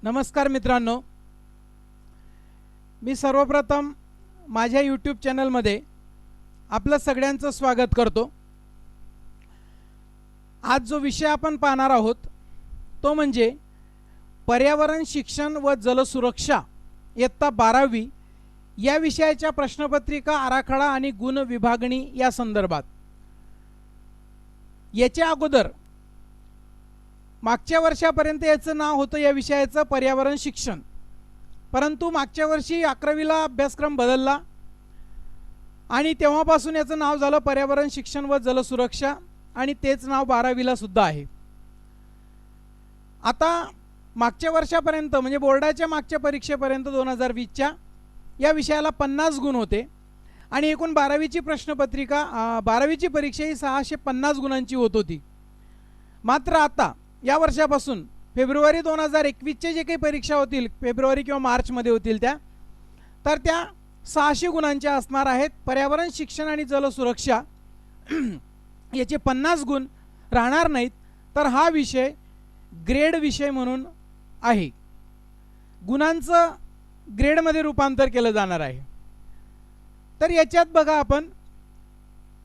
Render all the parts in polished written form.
नमस्कार मित्रांनो, मी सर्वप्रथम माझ्या यूट्यूब चॅनलमध्ये आपलं सगळ्यांचं स्वागत करतो। आज जो विषय आपण पाहणार आहोत तो म्हणजे पर्यावरण शिक्षण व जलसुरक्षा इयत्ता 12वी या विषयाच्या प्रश्नपत्रिका आराखडा आणि गुण विभागणी या संदर्भात। याच्या अगोदर मागच्या वर्षापर्यंत याचं नाव होतं या विषयाचं पर्यावरण शिक्षण, परंतु मागच्या वर्षी 11वीला अभ्यासक्रम बदलला आणि तेव्हापासून याचं नाव झालं पर्यावरण शिक्षण व जलसुरक्षा आणि तेच नाव 12वीला सुद्धा आहे। आता मागच्या वर्षापर्यंत म्हणजे बोर्डाच्या मागच्या परीक्षेपर्यंत 2020च्या या विषयाला 50 गुण होते आणि एकूण 12वीची प्रश्नपत्रिका 12वीची परीक्षा ही 650 गुणांची होत होती। मात्र आता या वर्षापासून फेब्रुवारी 2021चे जे काही परीक्षा होतील, फेब्रुवारी किंवा मार्चमध्ये होतील त्या 600 गुणांच्या असणार आहेत। पर्यावरण शिक्षण आणि जलसुरक्षा याचे 50 गुण राहणार नाहीत, तर हा विषय ग्रेड विषय म्हणून आहे, गुणांचं ग्रेडमध्ये रूपांतर केलं जाणार आहे। तर याच्यात बघा, आपण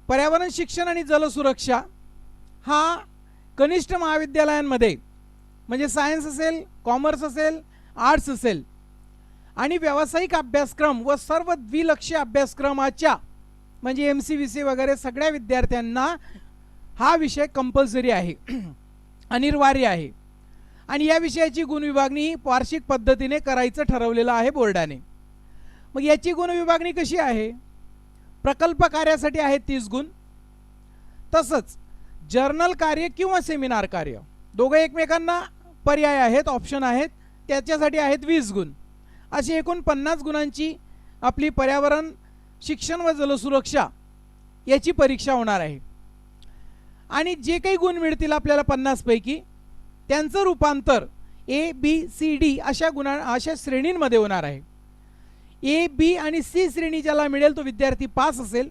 पर्यावरण शिक्षण आणि जलसुरक्षा हा कनिष्ठ महाविद्यालयांमध्ये म्हणजे सायन्स असेल, कॉमर्स असेल, आर्ट्स असेल आणि व्यावसायिक अभ्यासक्रम व सर्व द्विलक्षीय अभ्यासक्रमाच्या म्हणजे MCVC वगैरे सगळ्या विद्यार्थ्यांना हा विषय कंपल्सरी आहे, अनिवार्य आहे। आणि या विषयाची गुण विभागणी ही वार्षिक पद्धतीने करायचं ठरवलेलं आहे बोर्डाने। मग याची गुण विभागणी कशी आहे? प्रकल्प कार्यासाठी आहे 30 गुण, तसंच जर्नल कार्य किंवा सेमिनार कार्य दोघे एकमेकांना पर्याय आहेत, ऑप्शन आहेत, त्याच्यासाठी आहेत 20 गुण। अशी एकूण 50 गुणांची आपली पर्यावरण शिक्षण व जलसुरक्षा याची परीक्षा होणार आहे। आणि जे काही गुण मिळतील आपल्याला 50 पैकी त्यांचं रूपांतर ABCD अशा श्रेणींमध्ये होणार आहे। A, B आणि C श्रेणी ज्याला मिळेल तो विद्यार्थी पास असेल,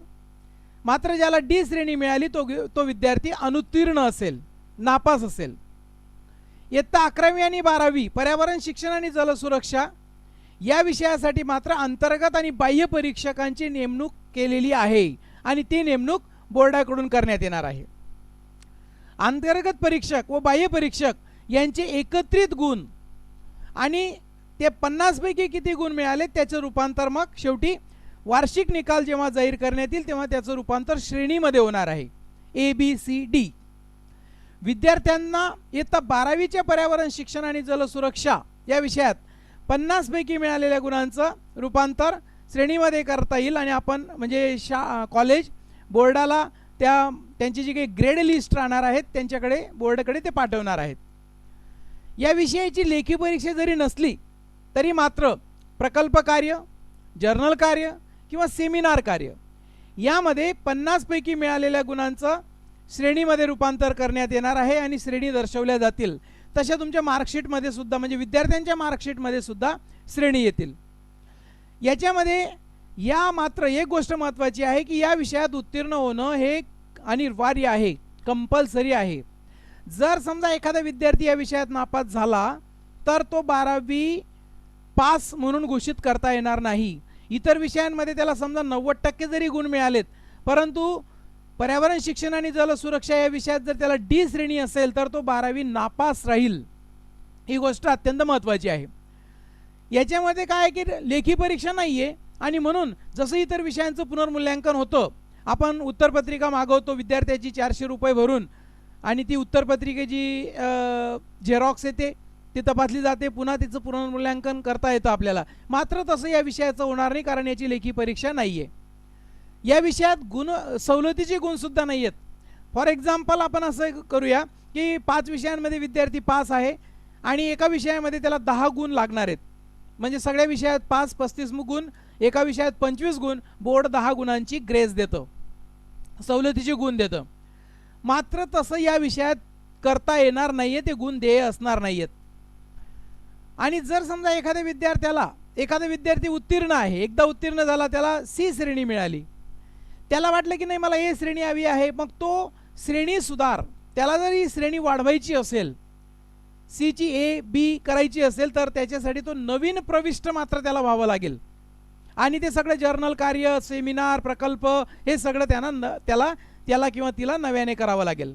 मात्र ज्याला D श्रेणी मिळाली तो विद्यार्थी अनुत्तीर्ण असेल, नापास असेल। इयत्ता 11वी आणि 12वी पर्यावरण शिक्षण आणि जलसुरक्षा या विषयासाठी मात्र अंतर्गत आणि बाह्य परीक्षकांची नेमणूक केलेली आहे आणि ती नेमणूक बोर्डाकडून करण्यात येणार आहे। अंतर्गत परीक्षक व बाह्य परीक्षक यांचे एकत्रित गुण आणि ते 50 पैकी किती गुण मिळाले त्याचे रूपांतर मग शेवटी वार्षिक निकाल जेव्हा जाहीर करण्यात येईल तेव्हा त्याचं रूपांतर श्रेणीमध्ये होणार आहे, ABCD। विद्यार्थ्यांना इयत्ता 12वीच्या पर्यावरण शिक्षण आणि जलसुरक्षा या विषयात 50 पैकी मिळालेल्या गुणांचं रूपांतर श्रेणीमध्ये करता येईल आणि आपण म्हणजे कॉलेज बोर्डाला त्यांची जी काही ग्रेड लिस्ट राहणार आहेत त्यांच्याकडे बोर्डाकडे ते पाठवणार आहेत। या विषयाची लेखी परीक्षा जरी नसली तरी मात्र प्रकल्प कार्य, जर्नल कार्य किंवा सेमिनार कार्य यामध्ये 50 पैकी मिळालेल्या गुणांचं श्रेणीमध्ये रूपांतर करण्यात येणार आहे आणि श्रेणी दर्शवल्या जातील। तशा तुमच्या मार्कशीटमध्ये सुद्धा म्हणजे विद्यार्थ्यांच्या मार्कशीटमध्ये सुद्धा श्रेणी येतील। याच्यामध्ये मात्र एक गोष्ट महत्त्वाची आहे की या विषयात उत्तीर्ण होणं हे अनिवार्य आहे, कंपल्सरी आहे। जर समजा एखादा विद्यार्थी या विषयात नापास झाला तर तो 12वी पास म्हणून घोषित करता येणार नाही। इतर विषयांमध्ये त्याला समजा 90% जरी गुण मिळालेत, परंतु पर्यावरण शिक्षण आणि जलसुरक्षा या विषयात जर त्याला D श्रेणी असेल तर तो 12वी नापास राहील। ही गोष्ट अत्यंत महत्त्वाची आहे। याच्यामध्ये काय की लेखी परीक्षा नाहीये आणि म्हणून जसं इतर विषयांचं पुनर्मूल्यांकन होतं, आपण उत्तरपत्रिका मागवतो विद्यार्थ्याची 400 रुपये भरून आणि ती उत्तरपत्रिकेची झेरॉक्स येते, ती तपासली जाते, पुन्हा तिचं पुनर्मूल्यांकन करता येतं आपल्याला। मात्र तसं या विषयाचं होणार नाही, कारण याची लेखी परीक्षा नाहीये। या विषयात गुण सवलतीचे गुण सुद्धा नाही आहेत। फॉर एक्झाम्पल आपण असं करूया की 5 विषयांमध्ये विद्यार्थी पास आहे आणि एका विषयामध्ये त्याला 10 गुण लागणार आहेत, म्हणजे सगळ्या विषयात 35 गुण, एका विषयात 25 गुण, बोर्ड 10 गुणांची ग्रेस देतं, सवलतीचे गुण देतं। मात्र तसं या विषयात करता येणार नाहीये, ते गुण देय असणार नाहीयेत। आणि जर समजा एखादा विद्यार्थी उत्तीर्ण आहे, एकदा उत्तीर्ण झाला, त्याला C श्रेणी मिळाली, त्याला वाटलं की नाही मला A श्रेणी हवी आहे, मग तो श्रेणी सुधार, त्याला जर ही श्रेणी वाढवायची असेल सी ए बी करायची असेल तर त्याच्यासाठी तो नवीन प्रविष्ट मात्र त्याला व्हावं लागेल आणि ते सगळं जर्नल कार्य, सेमिनार, प्रकल्प हे सगळं त्याला किंवा तिला नव्याने करावं लागेल.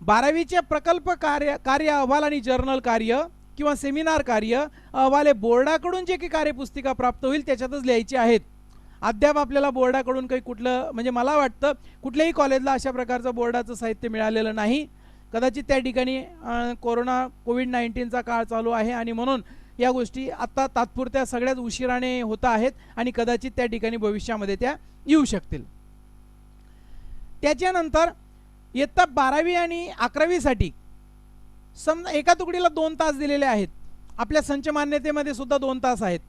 12वीचे प्रकल्प कार्य अहवाल आणि जर्नल कार्य किंवा सेमिनार कार्य अहवाल हे बोर्डाकडून जे काही कार्यपुस्तिका प्राप्त होईल त्याच्यातच लिहायची आहेत. अद्याप आपल्याला बोर्डाकडून काही कुठलं म्हणजे मला वाटतं कुठल्याही कॉलेजला अशा प्रकारचं बोर्डाचं साहित्य मिळालेलं नाही. कदाचित त्या ठिकाणी कोविड-19चा काळ चालू आहे आणि म्हणून या गोष्टी आता तात्पुरत्या सगळ्याच उशिराने होत आहेत आणि कदाचित त्या ठिकाणी भविष्यामध्ये त्या येऊ शकतील. त्याच्यानंतर इयत्ता 12वी आणि 11वीसाठी समजा एका तुकडीला 2 तास दिलेले आहेत. आपल्या संच मान्यतेमध्ये सुद्धा 2 तास आहेत.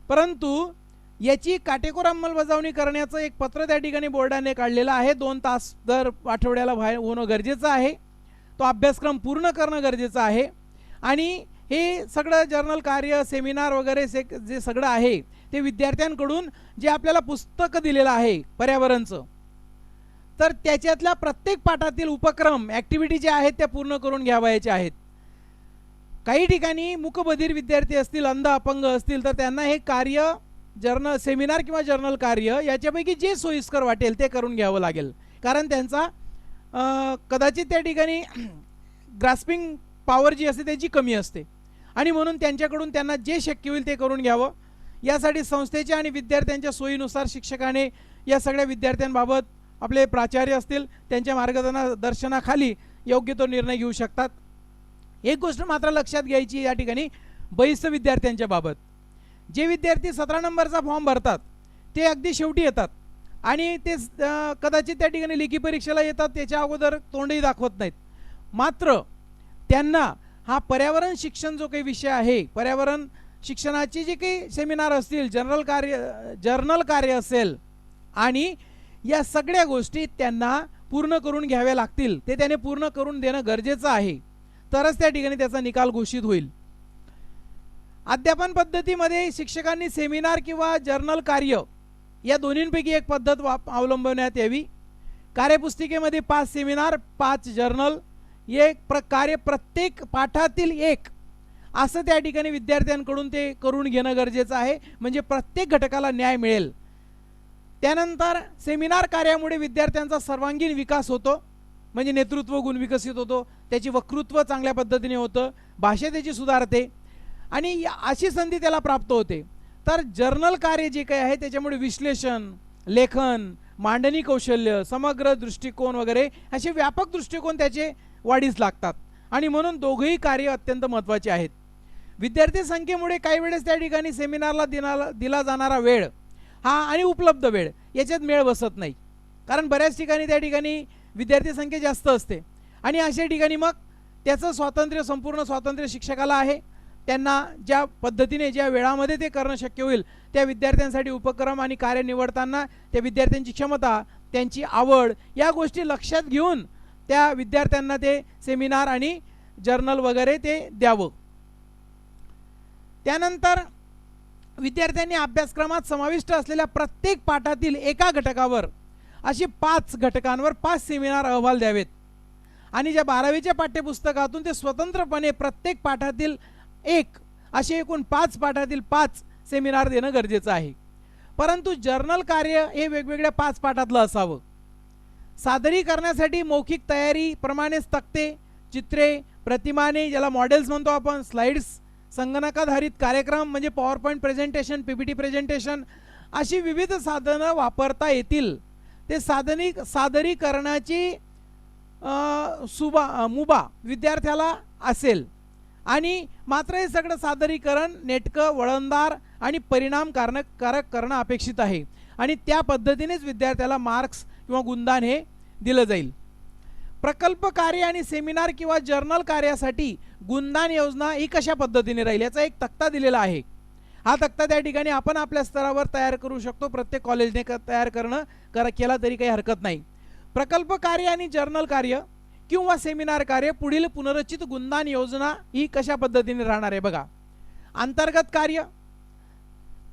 परंतु याची काटेकोर अंमलबजावणी करण्याचं एक पत्र त्या ठिकाणी बोर्डाने काढलेलं आहे. 2 तास दर आठवड्याला होणं गरजेचं आहे. तो अभ्यासक्रम पूर्ण करणं गरजेचं आहे आणि हे सगळं जर्नल कार्य, सेमिनार वगैरे जे सगळं आहे ते विद्यार्थ्यांकडून जे आपल्याला पुस्तक दिलेलं आहे पर्यावरणचं, तर त्याच्यातल्या प्रत्येक पाठातील उपक्रम, ॲक्टिव्हिटी जे आहेत त्या पूर्ण करून घ्यावायच्या आहेत. काही ठिकाणी मूकबधिर विद्यार्थी असतील, अंध अपंग असतील तर त्यांना हे कार्य सेमिनार किंवा जर्नल कार्य याच्यापैकी जे सोयीस्कर वाटेल ते करून घ्यावं लागेल. कारण त्यांचा कदाचित त्या ठिकाणी ग्रास्पिंग पॉवर जी असते त्याची कमी असते आणि म्हणून त्यांच्याकडून त्यांना जे शक्य होईल ते करून घ्यावं. यासाठी संस्थेच्या आणि विद्यार्थ्यांच्या सोयीनुसार शिक्षकाने या सगळ्या विद्यार्थ्यांबाबत आपले प्राचार्य असतील त्यांच्या मार्गदर्शनाखाली योग्य तो निर्णय घेऊ शकतात. एक गोष्ट मात्र लक्षात घ्यायची या ठिकाणी बहिस्थ विद्यार्थ्यांच्या बाबत, जे विद्यार्थी 17 नंबरचा फॉर्म भरतात ते अगदी शेवटी येतात आणि ते कदाचित त्या ठिकाणी लेखी परीक्षेला येतात, त्याच्या अगोदर तोंडही दाखवत नाहीत. मात्र त्यांना हा पर्यावरण शिक्षण जो काही विषय आहे, पर्यावरण शिक्षणाचे जे काही सेमिनार असतील, जर्नल कार्य असेल आणि या सगळ्या गोष्टी त्यांना पूर्ण करून घ्याव्या लागतील. ते त्याने पूर्ण करून देणं गरजेचं आहे, तरच त्या ठिकाणी त्याचा निकाल घोषित होईल. अध्यापन पद्धतीमध्ये शिक्षकांनी सेमिनार किंवा जर्नल कार्य या दोन्हींपैकी एक पद्धत अवलंबण्यात यावी. कार्यपुस्तिकेमध्ये 5 सेमिनार, 5 जर्नल, एक कार्य प्रत्येक पाठातील एक असं त्या ठिकाणी विद्यार्थ्यांकडून ते करून घेणं गरजेचं आहे, म्हणजे प्रत्येक घटकाला न्याय मिळेल. त्यानंतर सेमिनार कार्यामुळे विद्यार्थ्यांचा सर्वांगीण विकास होतो, म्हणजे नेतृत्व गुण विकसित होतो, त्याची वक्तृत्व चांगल्या पद्धतीने होतं, भाषा त्याची सुधारते आणि अशी संधी त्याला प्राप्त होते. तर जर्नल कार्य जे काही आहे त्याच्यामुळे विश्लेषण, लेखन, मांडणी कौशल्य, समग्र दृष्टिकोन वगैरे असे व्यापक दृष्टिकोन त्याचे वाढीस लागतात आणि म्हणून दोघेही कार्य अत्यंत महत्त्वाचे आहेत. विद्यार्थी संख्येमुळे काही वेळेस त्या ठिकाणी सेमिनारला दिला जाणारा वेळ हा आणि उपलब्ध वेळ याच्यात मेळ बसत नाही, कारण बऱ्याच ठिकाणी त्या ठिकाणी विद्यार्थी संख्या जास्त असते आणि अशा ठिकाणी मग त्याचं स्वातंत्र्य, संपूर्ण स्वातंत्र्य शिक्षकाला आहे. त्यांना ज्या पद्धतीने ज्या वेळामध्ये ते करणं शक्य होईल त्या विद्यार्थ्यांसाठी उपक्रम आणि कार्य निवडताना त्या विद्यार्थ्यांची क्षमता, त्यांची आवड या गोष्टी लक्षात घेऊन त्या विद्यार्थ्यांना ते सेमिनार आणि जर्नल वगैरे ते द्यावं. त्यानंतर विद्यार्थ्यांनी अभ्यासक्रमात समाविष्ट असलेल्या प्रत्येक पाठातील एका घटकावर अशी 5 घटकांवर 5 सेमिनार अहवाल द्यावेत आणि ज्या 12वीच्या पाठ्यपुस्तकातून ते स्वतंत्रपणे प्रत्येक पाठातील एक असे एकूण 5 पाठातील 5 सेमिनार देणं गरजेचं आहे. परंतु जर्नल कार्य हे वेगवेगळ्या 5 पाठातलं असावं. सादरीकरणासाठी मौखिक तयारी प्रमाणेच तक्ते, चित्रे, प्रतिमाने ज्याला मॉडेल्स म्हणतो आपण, स्लाइड्स, संगणकाधारित कार्यक्रम म्हणजे पॉवरपॉईंट प्रेझेंटेशन, पीपीटी प्रेझेंटेशन अशी विविध साधनं वापरता येतील. ते सादरीकरणाची मुभा विद्यार्थ्याला असेल आणि मात्र हे सगळं सादरीकरण नेटकं, वळणदार आणि परिणामकारक करणं अपेक्षित आहे आणि त्या पद्धतीनेच विद्यार्थ्याला मार्क्स किंवा गुणदान हे दिलं जाईल. प्रकल्प कार्य आणि सेमिनार किंवा जर्नल कार्यासाठी गुणदान योजना ही कशा पद्धतीने राहील याचा एक तक्ता दिलेला आहे. हा तक्ता त्या ठिकाणी आपण आपल्या स्तरावर तयार करू शकतो, प्रत्येक कॉलेजने तयार केला तरी काही हरकत नाही. प्रकल्प कार्य आणि जर्नल कार्य किंवा सेमिनार कार्य पुढील पुनर्रचित गुणदान योजना ही कशा पद्धतीने राहणार आहे बघा. अंतर्गत कार्य,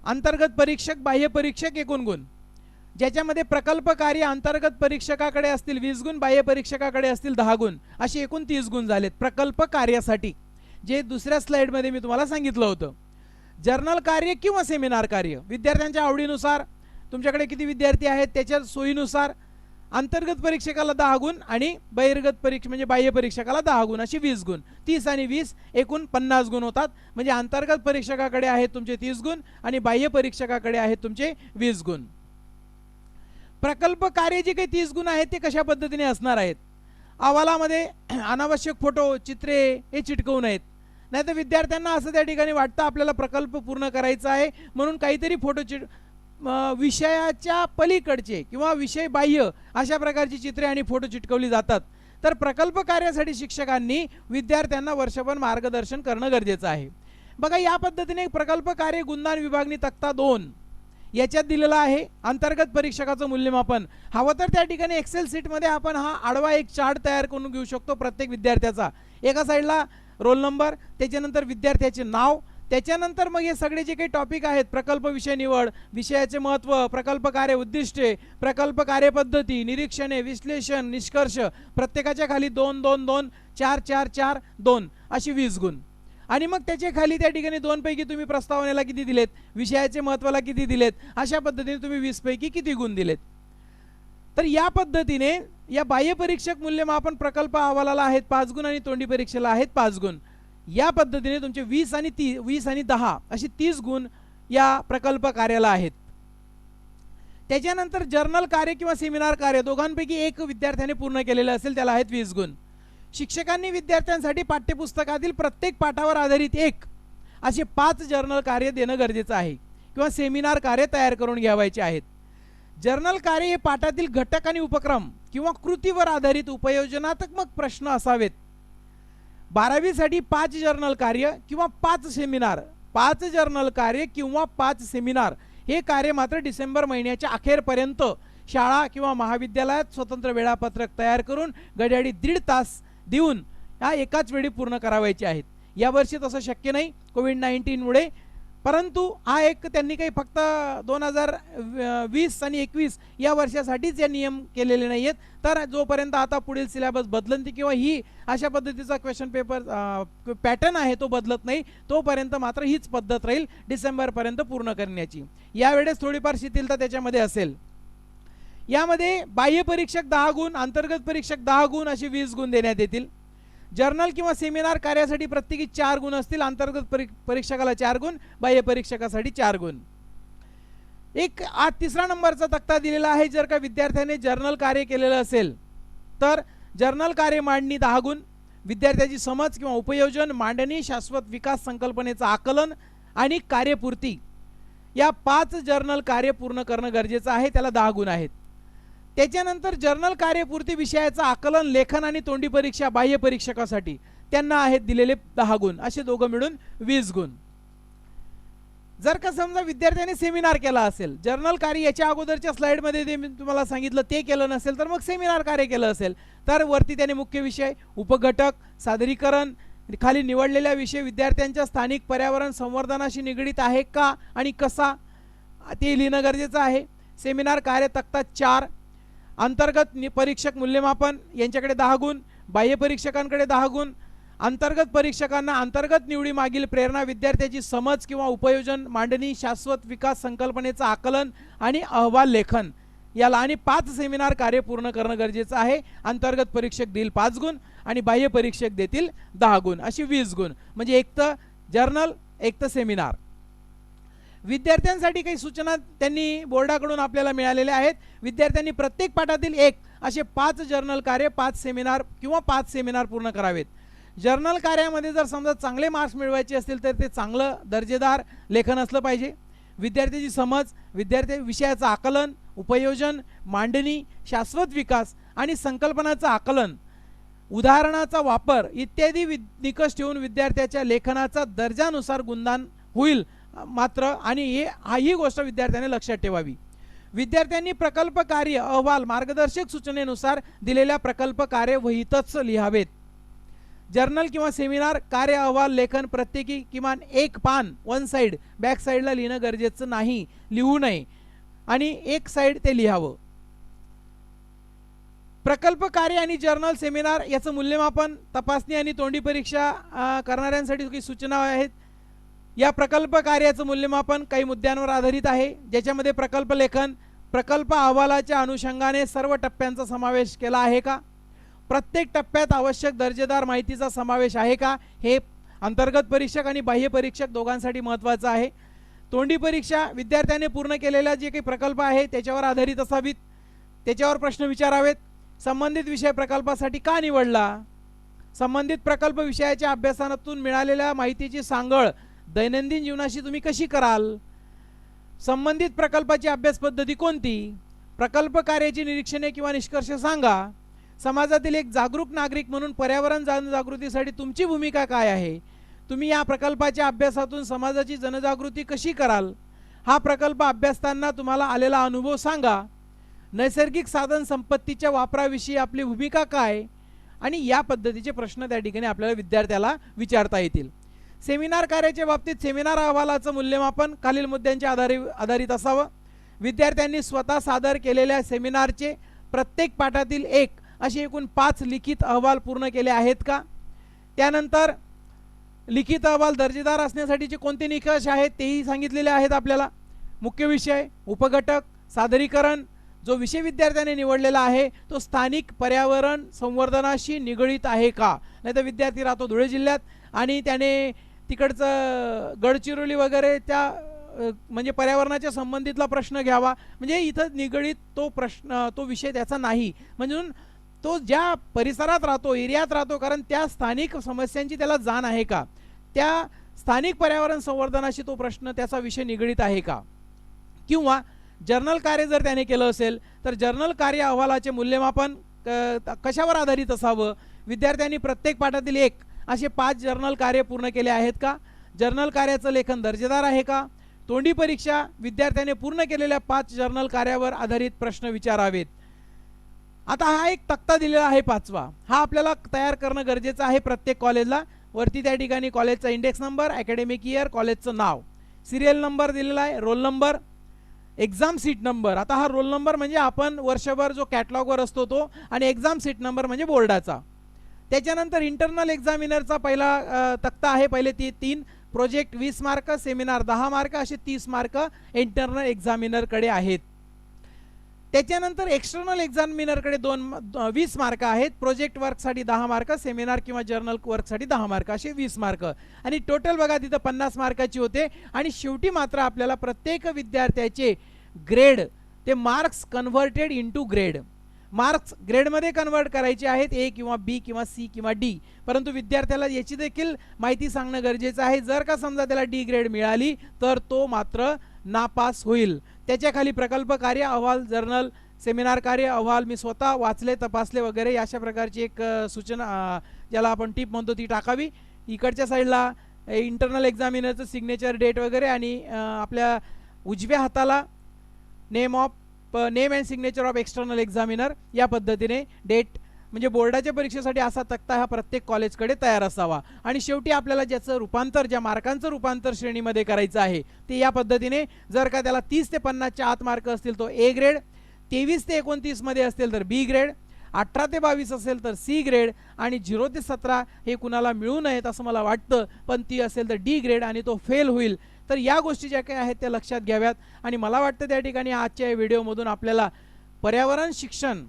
अंतर्गत परीक्षक, बाह्य परीक्षक एकूण गुण, ज्याच्यामध्ये प्रकल्प कार्य अंतर्गत परीक्षकाकडे असतील 20 गुण, बाह्य परीक्षकाकडे असतील 10 गुण, असे एकूण 30 गुण झालेत प्रकल्प कार्यासाठी. जे दुसऱ्या स्लाइडमध्ये मी तुम्हाला सांगितलं होतं. जर्नल कार्य किंवा सेमिनार कार्य विद्यार्थ्यांच्या आवडीनुसार, तुमच्याकडे किती विद्यार्थी आहेत त्याच्या सोयीनुसार अंतर्गत परीक्षकाला 10 गुण आणि बहिर्गत परीक्षा म्हणजे बाह्य परीक्षकाला 10 गुण अशी 20 गुण. 30 आणि 20 एकूण 50 गुण होतात. म्हणजे अंतर्गत परीक्षकाकडे आहेत तुमचे 30 गुण आणि बाह्य परीक्षकाकडे आहेत तुमचे 20 गुण. प्रकल्प कार्य जे काही 30 गुण आहेत ते कशा पद्धतीने असणार आहेत? अहवालामध्ये अनावश्यक फोटो चित्रे हे चिटकवू नयेत. नाहीतर विद्यार्थ्यांना असं त्या ठिकाणी वाटतं आपल्याला प्रकल्प पूर्ण करायचा आहे म्हणून काहीतरी फोटो विषयाच्या पलीकडचे किंवा विषय बाह्य अशा प्रकारची चित्रे आणि फोटो चिटकवली जातात. तर प्रकल्प कार्यासाठी शिक्षकांनी विद्यार्थ्यांना वर्षभर मार्गदर्शन करणं गरजेचं आहे. बघा या पद्धतीने प्रकल्प कार्य गुणदान विभागणी तक्ता 2 याच्यात दिलेला आहे. अंतर्गत परीक्षकाचं मूल्यमापन हवं तर त्या ठिकाणी एक्सेल शीटमध्ये आपण हा आडवा एक चार्ट तयार करून घेऊ शकतो प्रत्येक विद्यार्थ्याचा. एका साईडला रोल नंबर, त्याच्यानंतर विद्यार्थ्याचे नाव, त्याच्यानंतर मग हे सगळे जे काही टॉपिक आहेत प्रकल्प विषय निवड, विषयाचे महत्त्व, प्रकल्प कार्य उद्दिष्टे, प्रकल्प कार्यपद्धती, निरीक्षणे, विश्लेषण, निष्कर्ष प्रत्येकाच्या खाली 2 2 2 4 4 4 2 अशी 20 गुण. आणि मग त्याच्या खाली त्या ठिकाणी 2 पैकी तुम्ही प्रस्तावनेला किती दिलेत, विषयाचे महत्त्वाला किती दिलेत, अशा पद्धतीने तुम्ही 20 पैकी किती गुण दिलेत. तर या पद्धतीने या बाह्य परीक्षक मूल्यमापन प्रकल्प अहवालाला आहेत 5 गुण आणि तोंडी परीक्षेला आहेत 5 गुण. या पद्धतीने तुमचे 20 आणि 10 अशी 30 गुण या प्रकल्प कार्याला आहेत. त्याच्यानंतर जर्नल कार्य किंवा सेमिनार कार्य दोघांपैकी एक विद्यार्थ्याने पूर्ण केलेले असेल त्याला आहेत 20 गुण. शिक्षकांनी विद्यार्थ्यांसाठी पाठ्यपुस्तकातील प्रत्येक पाठावर आधारित एक असे 5 जर्नल कार्य देणं गरजेचं आहे किंवा सेमिनार कार्य तयार करून घ्यावायचे आहेत. जर्नल कार्य हे पाठातील घटक आणि उपक्रम किंवा कृतीवर आधारित उपयोजनात्मक प्रश्न असावेत. 12वी साठी 5 जर्नल कार्य किंवा 5 सेमिनार, 5 जर्नल कार्य किंवा 5 सेमिनार हे कार्य मात्र डिसेंबर महिन्याच्या अखेरपर्यंत शाळा किंवा महाविद्यालयात स्वतंत्र वेळापत्रक तयार करून घड्याळी 1.5 तास देऊन या एकाच वेळी पूर्ण करावायचे आहेत. यावर्षी तसं शक्य नाही कोविड-19 मुळे, परंतु हा एक त्यांनी काही फक्त 2020 आणि 21 या वर्षासाठीच हे नियम केलेले नाहीत. तर जोपर्यंत आता पुढील सिलेबस बदलत किंवा ही अशा पद्धतीचा क्वेश्चन पेपर पॅटर्न आहे तो बदलत नाही तोपर्यंत मात्र हीच पद्धत राहील डिसेंबरपर्यंत पूर्ण करण्याची. यावेळेस थोडीफार शिथिलता त्याच्यामध्ये असेल. यामध्ये बाह्य परीक्षक 10 गुण, अंतर्गत परीक्षक 10 गुण असे 20 गुण देण्यात येतील. जर्नल किंवा सेमिनार कार्यासाठी प्रत्येकी 4 गुण असतील. अंतर्गत परीक्षकाला 4 गुण, बाह्य परीक्षकासाठी 4 गुण. एक 3रा नंबरचा तक्ता दिलेला आहे. जर का विद्यार्थ्याने जर्नल कार्य केलेलं असेल तर जर्नल कार्य मांडणी 10 गुण, विद्यार्थ्याची समज किंवा उपयोजन, मांडणी, शाश्वत विकास संकल्पनेचं आकलन आणि कार्यपूर्ती या 5 जर्नल कार्य पूर्ण करणं गरजेचं आहे, त्याला 10 गुण आहेत. त्याच्यानंतर जर्नल कार्यपूर्ती विषयाचं आकलन, लेखन आणि तोंडी परीक्षा बाह्य परीक्षकासाठी त्यांना आहेत दिलेले 10 गुण, असे दोघं मिळून 20 गुण. जर का समजा विद्यार्थ्याने सेमिनार केला असेल, जर्नल कार्य याच्या अगोदरच्या स्लाइडमध्ये मी तुम्हाला सांगितलं ते केलं नसेल तर मग सेमिनार कार्य केलं असेल तर वरती त्याने मुख्य विषय, उपघटक, सादरीकरण, खाली निवडलेल्या विषय विद्यार्थ्यांच्या स्थानिक पर्यावरण संवर्धनाशी निगडित आहे का आणि कसा ते लिहिणं गरजेचं आहे. सेमिनार कार्य तक्ता 4, अंतर्गत परीक्षक मूल्यमापन यांच्याकडे 10 गुण, बाह्य परीक्षकांकडे 10 गुण. अंतर्गत परीक्षकांना अंतर्गत निवडी मागील प्रेरणा, विद्यार्थ्याची समज किंवा उपयोजन, मांडणी, शाश्वत विकास संकल्पनेचं आकलन आणि अहवाल लेखन याला आणि 5 सेमिनार कार्य पूर्ण करणं गरजेचं आहे. अंतर्गत परीक्षक देईल 5 गुण आणि बाह्य परीक्षक देतील 10 गुण अशी 20 गुण. म्हणजे एक तर जर्नल एक तर सेमिनार. विद्यार्थ्यांसाठी काही सूचना त्यांनी बोर्डाकडून आपल्याला मिळालेल्या आहेत. विद्यार्थ्यांनी प्रत्येक पाठातील एक असे 5 जर्नल कार्य, 5 सेमिनार किंवा 5 सेमिनार पूर्ण करावेत. जर्नल कार्यामध्ये जर समजा चांगले मार्क्स मिळवायचे असतील तर ते चांगलं दर्जेदार लेखन असलं पाहिजे. विद्यार्थ्याची समज, विद्यार्थी विषयाचं आकलन, उपयोजन, मांडणी, शाश्वत विकास आणि संकल्पनाचं आकलन, उदाहरणाचा वापर इत्यादी निकष ठेवून विद्यार्थ्याच्या लेखनाचा दर्जानुसार गुणदान होईल मात्र. आणि ही गोष्ट विद्यार्थ्यांनी लक्षात ठेवावी. विद्यार्थ्यांनी प्रकल्प कार्य अहवाल मार्गदर्शक सूचनेनुसार दिलेल्या प्रकल्प कार्य वहीतच लिहावेत. जर्नल किंवा सेमिनार कार्य अहवाल लेखन प्रत्येकी किमान 1 पान 1 साइड बॅक साइडला लिहिणं गरजेचं नाही, लिहू नये आणि 1 साइड ते लिहावं. प्रकल्प कार्य आणि जर्नल सेमिनार याचं मूल्यमापन, तपासणी आणि तोंडी परीक्षा करणाऱ्यांसाठी काही सूचना आहेत. या प्रकल्प कार्याचं मूल्यमापन काही मुद्द्यांवर आधारित आहे, ज्याच्यामध्ये प्रकल्प लेखन, प्रकल्प अहवालाच्या अनुषंगाने सर्व टप्प्यांचा समावेश केला आहे का, प्रत्येक टप्प्यात आवश्यक दर्जेदार माहितीचा समावेश आहे का, हे अंतर्गत परीक्षक आणि बाह्य परीक्षक दोघांसाठी महत्त्वाचं आहे. तोंडी परीक्षा विद्यार्थ्याने पूर्ण केलेला जे काही प्रकल्प आहे त्याच्यावर आधारित असावीत, त्याच्यावर प्रश्न विचारावेत. संबंधित विषय प्रकल्पासाठी का निवडला, संबंधित प्रकल्प विषयाच्या अभ्यासातून मिळालेल्या माहितीची सांगड दैनंदिन जीवनाशी तुम्ही कशी कराल, संबंधित प्रकल्पाची अभ्यास पद्धती कोणती, प्रकल्प कार्याची निरीक्षणे किंवा निष्कर्ष सांगा, समाजातील एक जागरूक नागरिक म्हणून पर्यावरण जनजागृतीसाठी तुमची भूमिका काय आहे, तुम्ही या प्रकल्पाच्या अभ्यासातून समाजाची जनजागृती कशी कराल, हा प्रकल्प अभ्यासताना तुम्हाला आलेला अनुभव सांगा, नैसर्गिक साधन संपत्तीच्या वापराविषयी आपली भूमिका काय, आणि या पद्धतीचे प्रश्न त्या ठिकाणी आपल्याला विद्यार्थ्याला विचारता येतील. सेमिनार कार्याच्या बाबतीत सेमिनार अहवालाचं मूल्यमापन खालील मुद्द्यांच्या आधारित असावं. विद्यार्थ्यांनी स्वतः सादर केलेल्या सेमिनारचे प्रत्येक पाठातील एक असे एकूण 5 लिखित अहवाल पूर्ण केले आहेत का. त्यानंतर लिखित अहवाल दर्जेदार असण्यासाठीचे कोणते निकष आहेत तेही सांगितलेले आहेत आपल्याला. मुख्य विषय, उपघटक, सादरीकरण, जो विषय विद्यार्थ्याने निवडलेला आहे तो स्थानिक पर्यावरण संवर्धनाशी निगडीत आहे का. नाहीतर विद्यार्थी राहतो धुळे जिल्ह्यात आणि त्याने तिकडचं गडचिरोली वगैरे त्या म्हणजे पर्यावरणाच्या संबंधितला प्रश्न घ्यावा, म्हणजे इथं निगडीत तो प्रश्न तो विषय त्याचा नाही. म्हणून तो ज्या परिसरात राहतो, एरियात राहतो, कारण त्या स्थानिक समस्यांची त्याला जाण आहे का, त्या स्थानिक पर्यावरण संवर्धनाशी तो प्रश्न त्याचा विषय निगडीत आहे का. किंवा जर्नल कार्य जर त्याने केलं असेल तर जर्नल कार्य अहवालाचे मूल्यमापन कशावर आधारित असावं. विद्यार्थ्यांनी प्रत्येक पाठातील एक असे 5 जर्नल कार्य पूर्ण केले आहेत का, जर्नल कार्याचं लेखन दर्जेदार आहे का. तोंडी परीक्षा विद्यार्थ्याने पूर्ण केलेल्या 5 जर्नल कार्यावर आधारित प्रश्न विचारावेत. आता हा एक तक्ता दिलेला आहे 5वा, हा आपल्याला तयार करणं गरजेचं आहे प्रत्येक कॉलेजला. वरती त्या ठिकाणी कॉलेजचा इंडेक्स नंबर, अकॅडमिक इयर, कॉलेजचं नाव, सिरियल नंबर दिलेला आहे, roll number, exam seat number. आता हा रोल नंबर म्हणजे आपण वर्षभर जो कॅटलॉगवर असतो तो, आणि एक्झाम सीट नंबर म्हणजे बोर्डाचा. त्याच्यानंतर इंटरनल एक्झामिनरचा पहिला तक्ता आहे, पहिले 3 प्रोजेक्ट 20 मार्क, सेमिनार 10 मार्क, असे 30 मार्क इंटरनल एक्झामिनरकडे आहेत. त्याच्यानंतर एक्सटर्नल एक्झामिनरकडे 20 मार्क आहेत, प्रोजेक्ट वर्कसाठी 10 मार्क, सेमिनार किंवा जर्नल वर्कसाठी 10 मार्क, असे 20 मार्क, आणि टोटल बघा तिथं 50 मार्काची होते. आणि शेवटी मात्र आपल्याला प्रत्येक विद्यार्थ्याचे ग्रेड, ते marks converted into grade, marks ग्रेडमध्ये कन्वर्ट करायचे आहेत, ए किंवा बी किंवा सी किंवा डी. परंतु विद्यार्थ्याला याची देखील माहिती सांगणं गरजेचं आहे. जर का समजा त्याला डी ग्रेड मिळाली तर तो मात्र नापास होईल. त्याच्या खाली प्रकल्प कार्य अहवाल, जर्नल, सेमिनार कार्य अहवाल मी स्वतः वाचले, तपासले वगैरे अशा प्रकारची एक सूचना ज्याला आपण टिप म्हणतो ती टाकावी. इकडच्या साईडला इंटरनल एक्झामिनरचं सिग्नेचर, डेट वगैरे, आणि आपल्या उजव्या हाताला name and signature of external examiner, या पद्धतीने डेट, म्हणजे बोर्डाच्या परीक्षेसाठी असा तक्ता हा प्रत्येक कॉलेजकडे तयार असावा. आणि शेवटी आपल्याला ज्याचं रूपांतर, ज्या मार्कांचं रूपांतर श्रेणीमध्ये करायचं आहे ते या पद्धतीने, जर का त्याला 30 ते 50च्या आत मार्क असतील तो ए ग्रेड, 23 ते 29 मध्ये असतील तर बी ग्रेड, 18 ते 22 असेल तर सी ग्रेड, आणि 0 ते 17 हे कुणाला मिळू नयेत असं मला वाटतं, पण ती असेल तर डी ग्रेड, आणि तो फेल होईल. तर या गोष्टी ज्या काही आहेत त्या लक्षात घ्याव्यात. आणि मला वाटतं त्या ठिकाणी आजच्या या व्हिडिओमधून आपल्याला पर्यावरण शिक्षण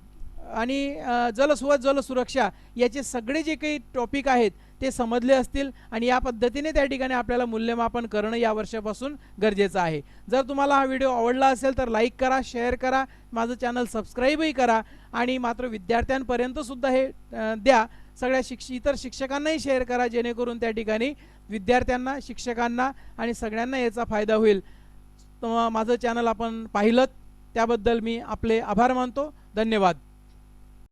आणि जलसुरक्षा याचे सगळे जे काही टॉपिक आहेत ते समजले असतील, आणि या पद्धतीने त्या ठिकाणी आपल्याला मूल्यमापन करणं या वर्षापासून गरजेचं आहे. जर तुम्हाला हा व्हिडिओ आवडला असेल तर लाईक करा, शेअर करा, माझं चॅनल सबस्क्राईबही करा, आणि मात्र विद्यार्थ्यांपर्यंत सुद्धा हे द्या. सगळ्या इतर शिक्षकांनाही शेअर करा, जेणेकरून त्या ठिकाणी विद्यार्थ्यांना, शिक्षकांना आणि सगळ्यांना याचा फायदा होईल. माझं चॅनल आपण पाहिलं त्याबद्दल मी आपले आभार मानतो. धन्यवाद.